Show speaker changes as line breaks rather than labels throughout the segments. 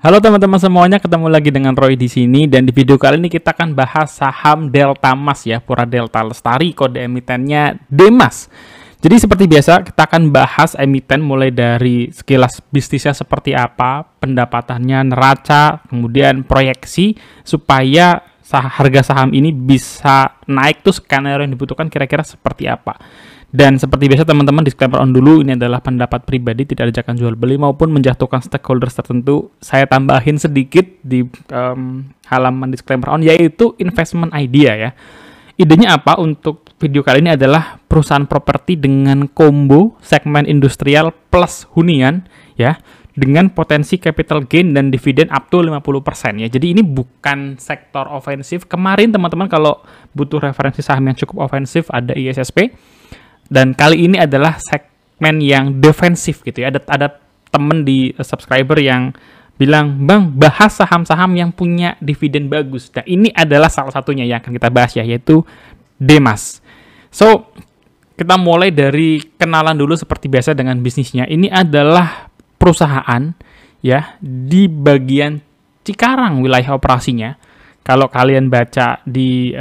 Halo teman-teman semuanya, ketemu lagi dengan Roy di sini dan di video kali ini kita akan bahas saham Delta Mas ya, Pura Delta Lestari, kode emitennya DEMAS. Jadi seperti biasa kita akan bahas emiten mulai dari sekilas bisnisnya seperti apa, pendapatannya, neraca, kemudian proyeksi supaya harga saham ini bisa naik tuh skenario yang dibutuhkan kira-kira seperti apa. Dan seperti biasa teman-teman, disclaimer on dulu, ini adalah pendapat pribadi, tidak ada ajakan jual beli maupun menjatuhkan stakeholders tertentu. Saya tambahin sedikit di halaman disclaimer on, yaitu investment idea ya. Idenya apa untuk video kali ini adalah perusahaan properti dengan combo segmen industrial plus hunian ya, dengan potensi capital gain dan dividen up to 50% ya. Jadi ini bukan sektor ofensif. Kemarin teman-teman kalau butuh referensi saham yang cukup ofensif ada ISSP. Dan kali ini adalah segmen yang defensif gitu ya. Ada temen di subscriber yang bilang, "Bang, bahas saham-saham yang punya dividen bagus." Nah, ini adalah salah satunya yang akan kita bahas ya, yaitu DEMAS. So, kita mulai dari kenalan dulu seperti biasa dengan bisnisnya. Ini adalah perusahaan ya di bagian Cikarang wilayah operasinya. Kalau kalian baca di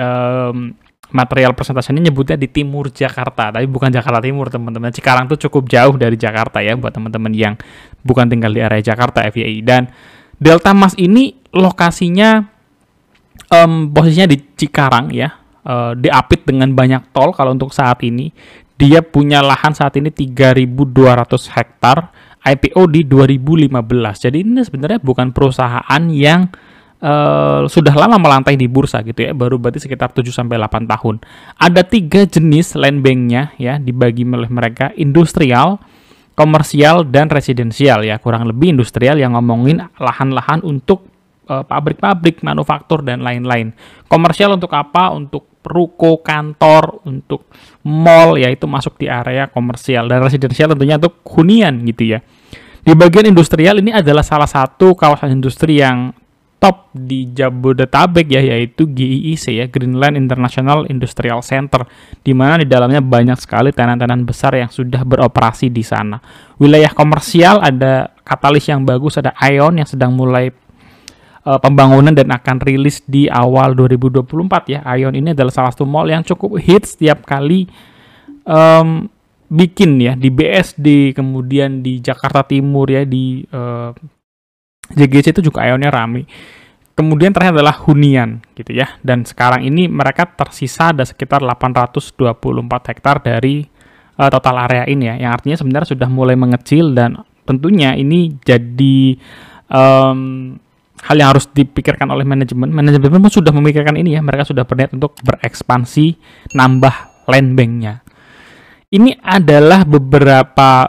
material presentasinya nyebutnya di timur Jakarta, tapi bukan Jakarta Timur teman-teman. Cikarang tuh cukup jauh dari Jakarta ya buat teman-teman yang bukan tinggal di area Jakarta FYI. Dan Delta Mas ini lokasinya posisinya di Cikarang ya, diapit dengan banyak tol. Kalau untuk saat ini dia punya lahan saat ini 3.200 hektar, IPO di 2015. Jadi ini sebenarnya bukan perusahaan yang sudah lama melantai di bursa gitu ya, baru berarti sekitar 7-8 tahun. Ada 3 jenis land banknya ya, dibagi oleh mereka: industrial, komersial, dan residensial ya. Kurang lebih industrial yang ngomongin lahan-lahan untuk pabrik-pabrik, manufaktur, dan lain-lain. Komersial untuk apa? Untuk ruko, kantor, untuk mall, ya itu masuk di area komersial. Dan residensial tentunya untuk hunian gitu ya. Di bagian industrial ini adalah salah satu kawasan industri yang top di Jabodetabek ya, yaitu GIIC ya, Greenland International Industrial Center, di mana di dalamnya banyak sekali tenan-tenan besar yang sudah beroperasi di sana. Wilayah komersial ada katalis yang bagus, ada Aeon yang sedang mulai pembangunan dan akan rilis di awal 2024 ya. Aeon ini adalah salah satu mall yang cukup hits setiap kali bikin ya, di BSD, kemudian di Jakarta Timur ya, di JGC itu juga Aeonnya rame. Kemudian terakhir adalah hunian gitu ya. Dan sekarang ini mereka tersisa ada sekitar 824 hektar dari total area ini ya. Yang artinya sebenarnya sudah mulai mengecil, dan tentunya ini jadi hal yang harus dipikirkan oleh manajemen. Manajemen pun sudah memikirkan ini ya. Mereka sudah berniat untuk berekspansi, nambah land bank-nya. Ini adalah beberapa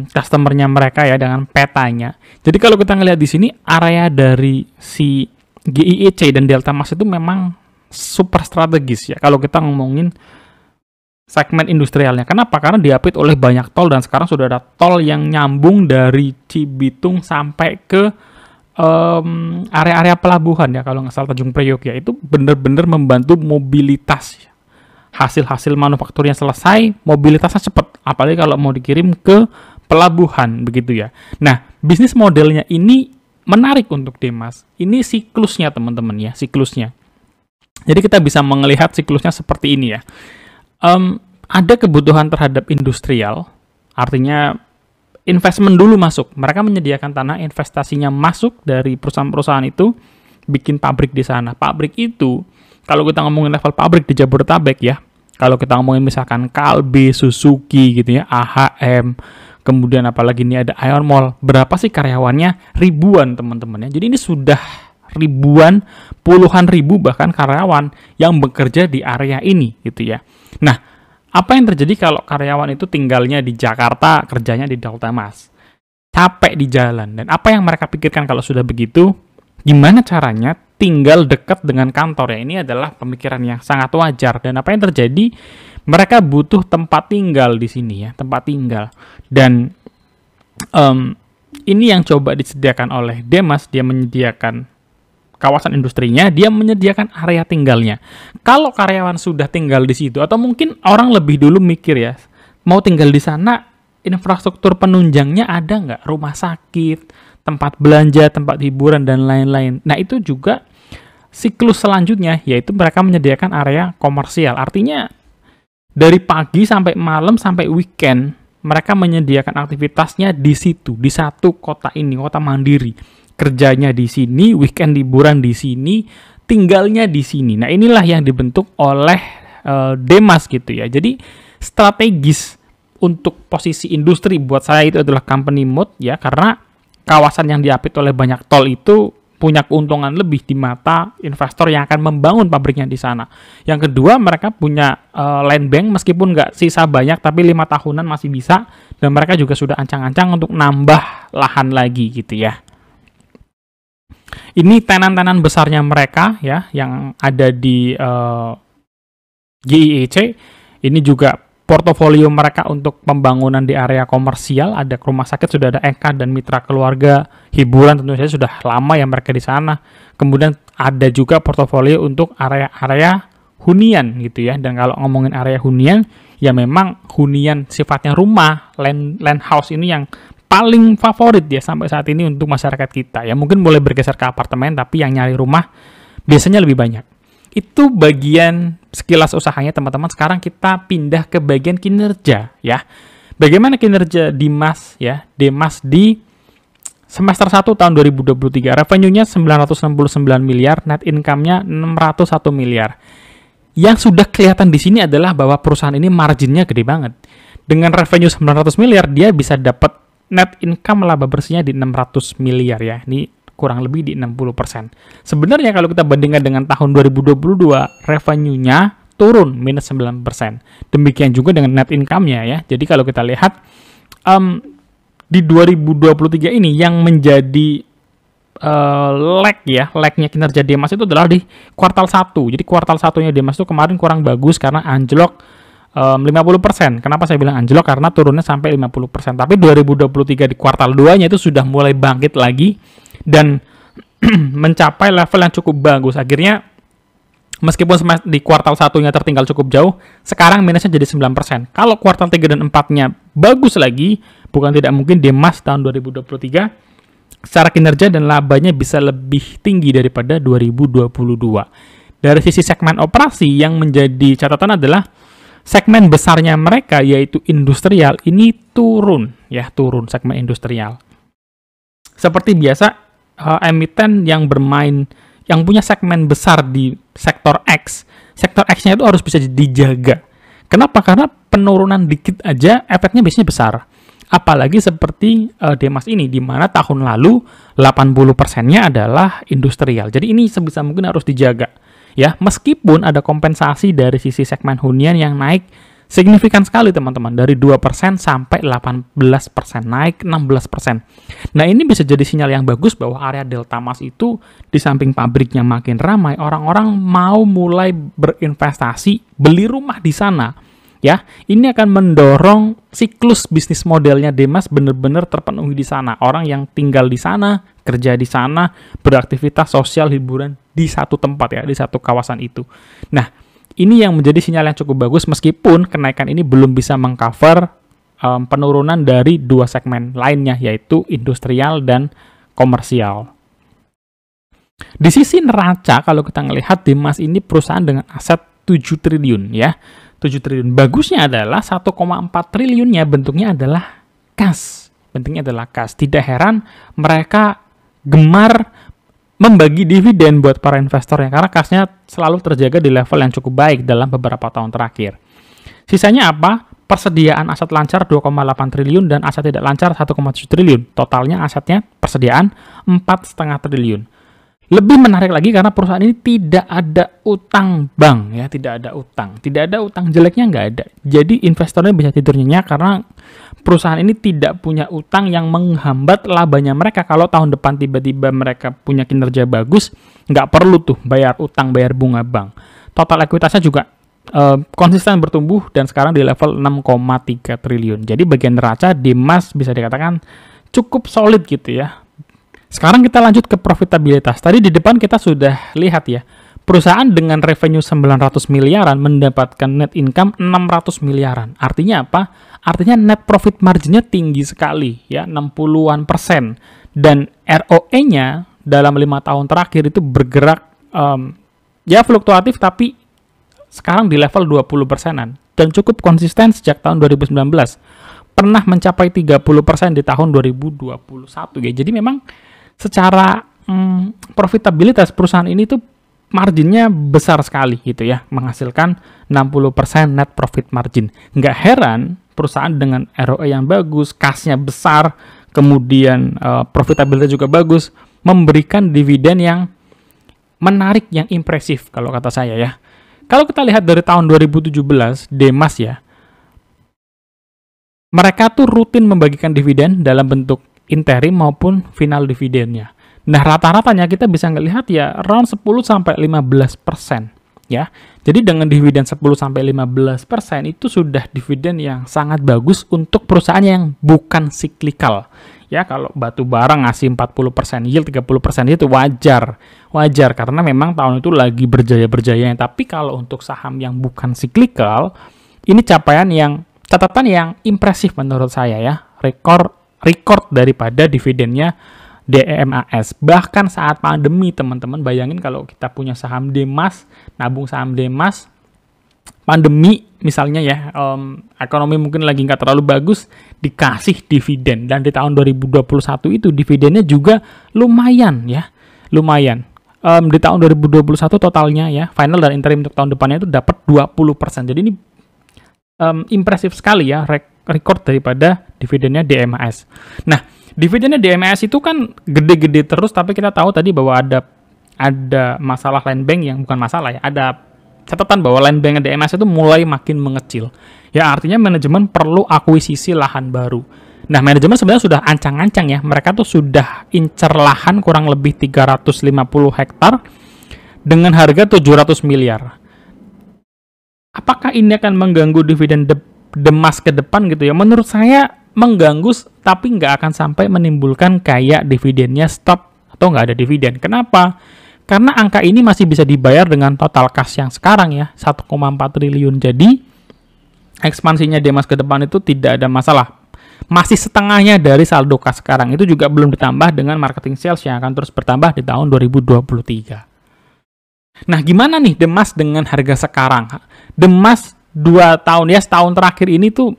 customer-nya mereka ya dengan petanya. Jadi kalau kita ngelihat di sini, area dari si GIIC dan Delta Mas itu memang super strategis ya. Kalau kita ngomongin segmen industrialnya. Kenapa? Karena diapit oleh banyak tol, dan sekarang sudah ada tol yang nyambung dari Cibitung sampai ke area-area pelabuhan ya. Kalau nggak salah Tanjung Priok ya. Itu benar-benar membantu mobilitas ya. Hasil-hasil manufakturnya selesai, mobilitasnya cepat. Apalagi kalau mau dikirim ke pelabuhan, begitu ya. Nah, bisnis modelnya ini menarik untuk DEMAS. Ini siklusnya, teman-teman ya, siklusnya. Jadi kita bisa melihat siklusnya seperti ini ya. Ada kebutuhan terhadap industrial, artinya investment dulu masuk. Mereka menyediakan tanah, investasinya masuk dari perusahaan-perusahaan itu, bikin pabrik di sana. Pabrik itu, kalau kita ngomongin level pabrik di Jabodetabek ya, kalau kita ngomongin misalkan Kalbe, Suzuki gitu ya, AHM, kemudian apalagi ini ada Aeon Mall, berapa sih karyawannya? Ribuan teman-teman ya. Jadi ini sudah ribuan, puluhan ribu bahkan karyawan yang bekerja di area ini gitu ya. Nah, apa yang terjadi kalau karyawan itu tinggalnya di Jakarta, kerjanya di Delta Mas? Capek di jalan. Dan apa yang mereka pikirkan kalau sudah begitu? Gimana caranya tinggal dekat dengan kantor ya? Ini adalah pemikiran yang sangat wajar. Dan apa yang terjadi? Mereka butuh tempat tinggal di sini ya, tempat tinggal. Dan ini yang coba disediakan oleh DEMAS. Dia menyediakan kawasan industrinya, dia menyediakan area tinggalnya. Kalau karyawan sudah tinggal di situ, atau mungkin orang lebih dulu mikir ya, mau tinggal di sana, infrastruktur penunjangnya ada nggak? Rumah sakit, tempat belanja, tempat hiburan, dan lain-lain. Nah, itu juga siklus selanjutnya, yaitu mereka menyediakan area komersial. Artinya, dari pagi sampai malam sampai weekend, mereka menyediakan aktivitasnya di situ, di satu kota ini, kota mandiri. Kerjanya di sini, weekend liburan di sini, tinggalnya di sini. Nah, inilah yang dibentuk oleh Demas gitu ya. Jadi, strategis untuk posisi industri buat saya itu adalah company mode ya, karena kawasan yang diapit oleh banyak tol itu punya keuntungan lebih di mata investor yang akan membangun pabriknya di sana. Yang kedua, mereka punya land bank meskipun nggak sisa banyak, tapi 5 tahunan masih bisa, dan mereka juga sudah ancang-ancang untuk nambah lahan lagi gitu ya. Ini tenan-tenan besarnya mereka ya, yang ada di GIEC. Ini juga portofolio mereka untuk pembangunan di area komersial, ada rumah sakit, sudah ada EK dan mitra keluarga, hiburan tentu saja sudah lama ya mereka di sana. Kemudian ada juga portofolio untuk area-area hunian gitu ya. Dan kalau ngomongin area hunian, ya memang hunian sifatnya rumah, land house ini yang paling favorit ya sampai saat ini untuk masyarakat kita. Ya mungkin boleh bergeser ke apartemen, tapi yang nyari rumah biasanya lebih banyak. Itu bagian sekilas usahanya teman-teman. Sekarang kita pindah ke bagian kinerja ya. Bagaimana kinerja Demas ya? Demas di semester 1 tahun 2023. Revenue-nya 969 miliar, net income-nya 601 miliar. Yang sudah kelihatan di sini adalah bahwa perusahaan ini marginnya gede banget. Dengan revenue 900 miliar, dia bisa dapat net income laba bersihnya di 600 miliar ya. Ini kurang lebih di 60%. Sebenarnya kalau kita bandingkan dengan tahun 2022, revenue-nya turun minus 9%. Demikian juga dengan net income-nya ya. Jadi kalau kita lihat di 2023 ini yang menjadi lag-nya kinerja Demas itu adalah di kuartal 1. Jadi kuartal 1-nya Demas itu kemarin kurang bagus karena anjlok 50%. Kenapa saya bilang anjlok? Karena turunnya sampai 50%. Tapi 2023 di kuartal 2-nya itu sudah mulai bangkit lagi dan mencapai level yang cukup bagus. Akhirnya meskipun di kuartal 1-nya tertinggal cukup jauh, sekarang minusnya jadi 9%. Kalau kuartal 3 dan 4-nya bagus lagi, bukan tidak mungkin Demas tahun 2023 secara kinerja dan labanya bisa lebih tinggi daripada 2022. Dari sisi segmen operasi yang menjadi catatan adalah segmen besarnya mereka yaitu industrial ini turun segmen industrial. Seperti biasa emiten yang bermain yang punya segmen besar di sektor X-nya itu harus bisa dijaga. Kenapa? Karena penurunan dikit aja efeknya biasanya besar. Apalagi seperti Demas ini, di mana tahun lalu 80%-nya adalah industrial. Jadi ini sebisa mungkin harus dijaga. Ya, meskipun ada kompensasi dari sisi segmen hunian yang naik signifikan sekali teman-teman, dari 2% sampai 18%, naik 16%. Nah, ini bisa jadi sinyal yang bagus bahwa area Delta Mas itu di samping pabriknya makin ramai, orang-orang mau mulai berinvestasi, beli rumah di sana. Ya, ini akan mendorong siklus bisnis modelnya Demas benar-benar terpenuhi di sana. Orang yang tinggal di sana, kerja di sana, beraktivitas sosial hiburan di satu tempat ya, di satu kawasan itu. Nah, ini yang menjadi sinyal yang cukup bagus meskipun kenaikan ini belum bisa mengcover penurunan dari dua segmen lainnya yaitu industrial dan komersial. Di sisi neraca kalau kita melihat Demas ini perusahaan dengan aset 7 triliun ya. 7 triliun. Bagusnya adalah 1,4 triliunnya bentuknya adalah kas. Bentuknya adalah kas. Tidak heran mereka gemar membagi dividen buat para investornya karena kasnya selalu terjaga di level yang cukup baik dalam beberapa tahun terakhir. Sisanya apa? Persediaan aset lancar 2,8 triliun dan aset tidak lancar 1,7 triliun. Totalnya asetnya persediaan 4,5 triliun. Lebih menarik lagi karena perusahaan ini tidak ada utang bank ya, tidak ada utang jeleknya nggak ada. Jadi investornya bisa tidur nyenyak karena perusahaan ini tidak punya utang yang menghambat labanya mereka. Kalau tahun depan tiba-tiba mereka punya kinerja bagus, nggak perlu tuh bayar utang, bayar bunga bank. Total ekuitasnya juga konsisten bertumbuh dan sekarang di level 6,3 triliun. Jadi bagian neraca Demas bisa dikatakan cukup solid gitu ya. Sekarang kita lanjut ke profitabilitas. Tadi di depan kita sudah lihat ya, perusahaan dengan revenue 900 miliaran mendapatkan net income 600 miliaran. Artinya apa? Artinya net profit marginnya tinggi sekali ya, 60-an %. Dan ROE-nya dalam 5 tahun terakhir itu bergerak ya fluktuatif, tapi sekarang di level 20%-an. Dan cukup konsisten sejak tahun 2019. Pernah mencapai 30% di tahun 2021 ya. Jadi memang secara profitabilitas perusahaan ini tuh marginnya besar sekali gitu ya, menghasilkan 60% net profit margin. Nggak heran perusahaan dengan ROE yang bagus, kas-nya besar, kemudian profitabilitas juga bagus, memberikan dividen yang menarik, yang impresif kalau kata saya ya. Kalau kita lihat dari tahun 2017, Demas ya, mereka tuh rutin membagikan dividen dalam bentuk interim maupun final dividennya. Nah, rata-ratanya kita bisa ngelihat ya around 10-15% ya. Jadi dengan dividen 10-15% itu sudah dividen yang sangat bagus untuk perusahaan yang bukan siklikal. Ya, kalau batu bara ngasih 40% yield, 30% itu wajar. Wajar karena memang tahun itu lagi berjaya-berjayanya. Tapi kalau untuk saham yang bukan siklikal, ini catatan yang impresif menurut saya ya. Record daripada dividennya DMAS. Bahkan saat pandemi, teman-teman, bayangin kalau kita punya saham Demas, nabung saham Demas, pandemi misalnya ya, ekonomi mungkin lagi nggak terlalu bagus, dikasih dividen. Dan di tahun 2021 itu dividennya juga lumayan ya, lumayan. Di tahun 2021 totalnya ya, final dan interim untuk tahun depannya itu dapat 20%. Jadi ini impresif sekali ya, record daripada dividennya DMAS. Nah, dividennya DMAS itu kan gede-gede terus, tapi kita tahu tadi bahwa ada masalah land bank yang bukan masalah ya, ada catatan bahwa land bank DMAS itu mulai makin mengecil. Ya, artinya manajemen perlu akuisisi lahan baru. Nah, manajemen sebenarnya sudah ancang-ancang ya, mereka tuh sudah incer lahan kurang lebih 350 hektar dengan harga 700 miliar. Apakah ini akan mengganggu dividen Demas ke depan gitu ya? Menurut saya mengganggu, tapi nggak akan sampai menimbulkan kayak dividennya stop atau nggak ada dividen. Kenapa? Karena angka ini masih bisa dibayar dengan total kas yang sekarang ya, 1,4 triliun. Jadi ekspansinya Demas ke depan itu tidak ada masalah. Masih setengahnya dari saldo kas sekarang. Itu juga belum ditambah dengan marketing sales yang akan terus bertambah di tahun 2023. Nah, gimana nih Demas dengan harga sekarang? Demas 2 tahun ya, setahun terakhir ini tuh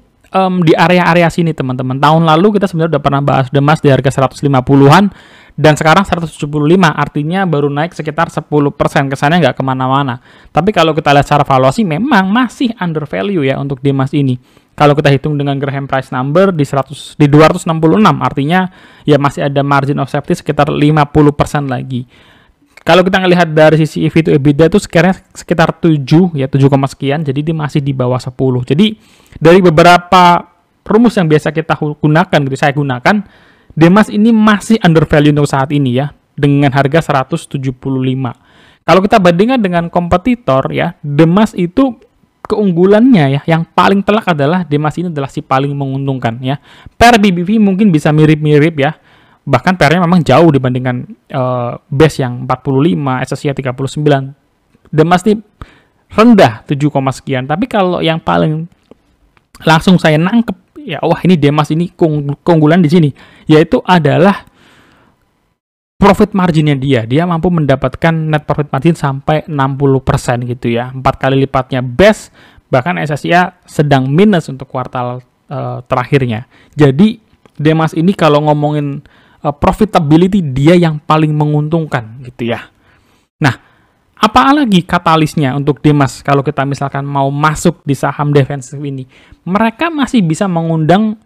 di area-area sini teman-teman. Tahun lalu kita sebenarnya udah pernah bahas Demas di harga 150-an dan sekarang 175, artinya baru naik sekitar 10%, kesannya nggak kemana-mana. Tapi kalau kita lihat secara valuasi memang masih under value ya untuk Demas ini. Kalau kita hitung dengan Graham Price number di 266, artinya ya masih ada margin of safety sekitar 50% lagi. Kalau kita ngelihat dari sisi EV to EBITDA itu sekitar 7 ya, 7, sekian, jadi dia masih di bawah 10. Jadi dari beberapa rumus yang biasa kita gunakan gitu, saya gunakan, Demas ini masih under value untuk saat ini ya, dengan harga 175. Kalau kita bandingkan dengan kompetitor ya, Demas itu keunggulannya ya, yang paling telak adalah Demas ini adalah si paling menguntungkan ya. Per BBV mungkin bisa mirip-mirip ya. Bahkan PR-nya memang jauh dibandingkan base yang 45, SSI 39. Demas ini rendah 7, sekian. Tapi kalau yang paling langsung saya nangkep, ya wah ini Demas ini keunggulan di sini, yaitu adalah profit marginnya dia. Dia mampu mendapatkan net profit margin sampai 60% gitu ya. 4 kali lipatnya base, bahkan SSI sedang minus untuk kuartal terakhirnya. Jadi Demas ini kalau ngomongin profitability dia yang paling menguntungkan gitu ya. Nah, apalagi katalisnya untuk Demas kalau kita misalkan mau masuk di saham defensif ini? Mereka masih bisa mengundang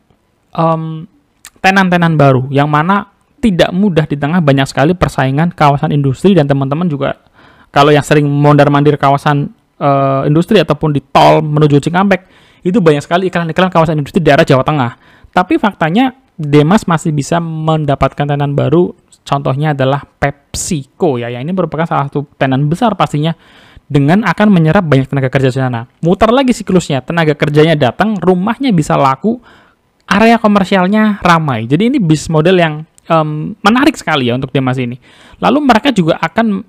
tenan-tenan baru yang mana tidak mudah di tengah banyak sekali persaingan kawasan industri, dan teman-teman juga kalau yang sering mondar-mandir kawasan industri ataupun di tol menuju Cikampek itu banyak sekali iklan-iklan kawasan industri di daerah Jawa Tengah. Tapi faktanya Demas masih bisa mendapatkan tenan baru, contohnya adalah PepsiCo ya, yang ini merupakan salah satu tenan besar pastinya, dengan akan menyerap banyak tenaga kerja di sana. Mutar lagi siklusnya, tenaga kerjanya datang, rumahnya bisa laku, area komersialnya ramai. Jadi ini bisnis model yang menarik sekali ya untuk Demas ini. Lalu mereka juga akan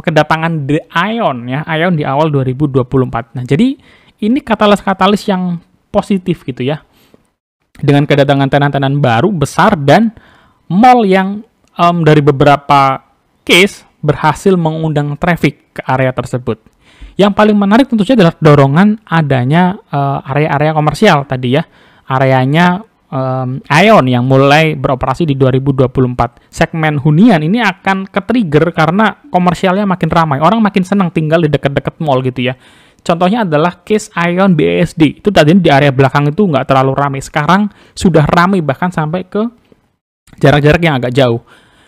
kedatangan The Ion ya, Ion di awal 2024. Nah, jadi ini katalis-katalis yang positif gitu ya. Dengan kedatangan tenan-tenan baru besar dan mall yang dari beberapa case berhasil mengundang traffic ke area tersebut. Yang paling menarik tentu saja adalah dorongan adanya area-area komersial tadi ya. Areanya Aeon yang mulai beroperasi di 2024. Segmen hunian ini akan ke-trigger karena komersialnya makin ramai. Orang makin senang tinggal di dekat-dekat mall gitu ya. Contohnya adalah case Aeon BSD. Itu tadi di area belakang itu nggak terlalu ramai. Sekarang sudah ramai bahkan sampai ke jarak-jarak yang agak jauh.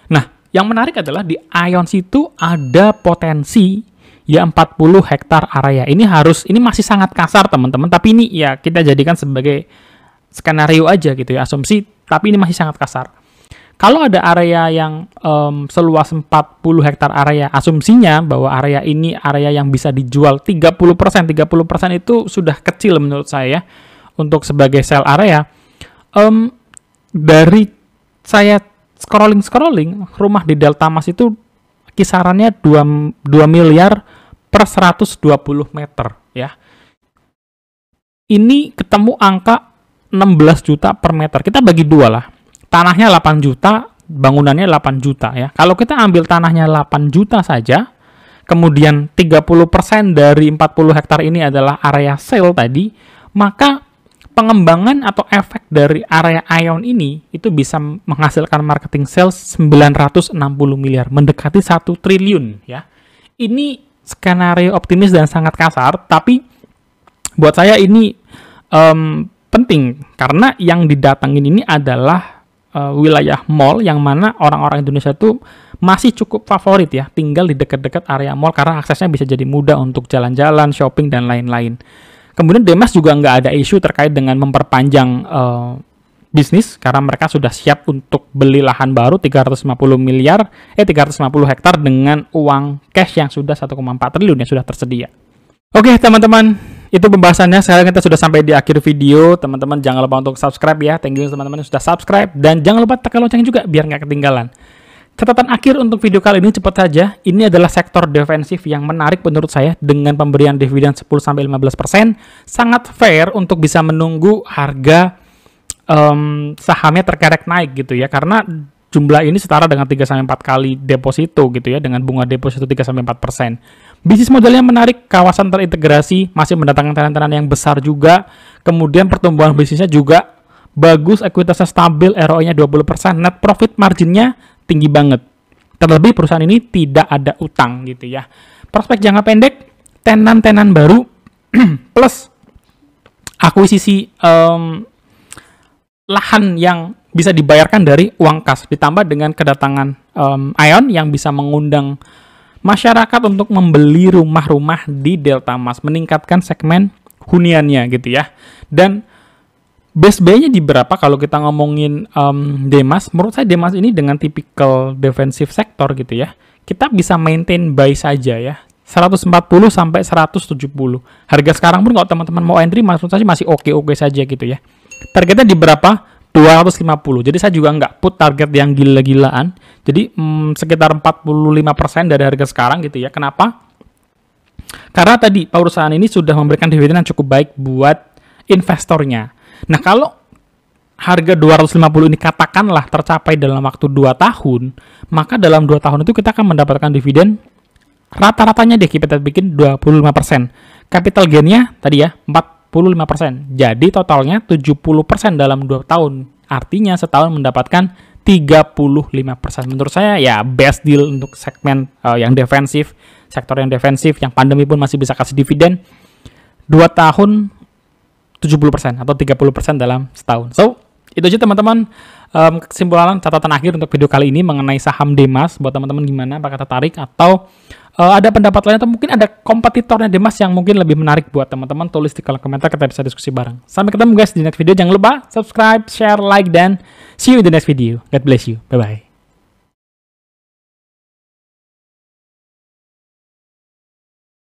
Nah, yang menarik adalah di Aeon situ ada potensi ya 40 hektar area. Ini masih sangat kasar teman-teman, tapi ini ya kita jadikan sebagai skenario aja gitu ya, asumsi, tapi ini masih sangat kasar. Kalau ada area yang seluas 40 hektar area, asumsinya bahwa area ini area yang bisa dijual 30%. 30% itu sudah kecil menurut saya untuk sebagai sell area. Dari saya scrolling, rumah di Delta Mas itu kisarannya 2 miliar per 120 meter ya. Ini ketemu angka 16 juta per meter. Kita bagi dua lah. Tanahnya 8 juta, bangunannya 8 juta ya. Kalau kita ambil tanahnya 8 juta saja, kemudian 30% dari 40 hektar ini adalah area sale tadi, maka pengembangan atau efek dari area Aeon ini itu bisa menghasilkan marketing sales 960 miliar, mendekati 1 triliun ya. Ini skenario optimis dan sangat kasar, tapi buat saya ini penting karena yang didatangin ini adalah wilayah mall yang mana orang-orang Indonesia itu masih cukup favorit ya, tinggal di dekat-dekat area mall karena aksesnya bisa jadi mudah untuk jalan-jalan, shopping, dan lain-lain. Kemudian Demas juga nggak ada isu terkait dengan memperpanjang bisnis karena mereka sudah siap untuk beli lahan baru 350 hektar dengan uang cash yang sudah 1,4 triliun yang sudah tersedia. Oke teman-teman, itu pembahasannya. Sekarang kita sudah sampai di akhir video. Teman-teman jangan lupa untuk subscribe ya. Thank you teman-teman yang sudah subscribe. Dan jangan lupa tekan lonceng juga biar nggak ketinggalan. Catatan akhir untuk video kali ini cepat saja. Ini adalah sektor defensif yang menarik menurut saya dengan pemberian dividen 10-15%. Sangat fair untuk bisa menunggu harga sahamnya terkerek naik gitu ya. Karena jumlah ini setara dengan 3-4 kali deposito gitu ya, dengan bunga deposito 3-4%. Bisnis modelnya menarik, kawasan terintegrasi, masih mendatangkan tenan-tenan yang besar juga. Kemudian pertumbuhan bisnisnya juga bagus, ekuitasnya stabil, ROI-nya 20%, net profit marginnya tinggi banget. Terlebih perusahaan ini tidak ada utang gitu ya. Prospek jangka pendek, tenan-tenan baru, plus akuisisi lahan yang bisa dibayarkan dari uang kas, ditambah dengan kedatangan Aeon yang bisa mengundang masyarakat untuk membeli rumah-rumah di Delta Mas, meningkatkan segmen huniannya gitu ya. Dan best buy-nya di berapa kalau kita ngomongin Demas? Menurut saya Demas ini dengan tipikal defensive sector gitu ya, kita bisa maintain buy saja ya, 140 sampai 170. Harga sekarang pun kalau teman-teman mau entry, maksud saya masih oke-oke saja gitu ya. Targetnya di berapa? 250. Jadi saya juga nggak put target yang gila-gilaan. Jadi sekitar 45% dari harga sekarang gitu ya. Kenapa? Karena tadi perusahaan ini sudah memberikan dividen yang cukup baik buat investornya. Nah, kalau harga 250 ini katakanlah tercapai dalam waktu 2 tahun, maka dalam 2 tahun itu kita akan mendapatkan dividen rata-ratanya deh kita bikin 25%. Capital gain-nya tadi ya 45%. Jadi totalnya 70% dalam 2 tahun. Artinya setahun mendapatkan 35%. Menurut saya ya best deal untuk segmen yang defensif, sektor yang defensif, yang pandemi pun masih bisa kasih dividen 2 tahun 70% atau 30% dalam setahun. So, itu aja teman-teman kesimpulan catatan akhir untuk video kali ini mengenai saham Demas. Buat teman-teman gimana, apakah tertarik atau ada pendapat lain atau mungkin ada kompetitornya Demas yang mungkin lebih menarik buat teman-teman, tulis di kolom komentar, kita bisa diskusi bareng. Sampai ketemu guys di next video. Jangan lupa subscribe, share, like, dan see you in the next video. God bless you. Bye-bye.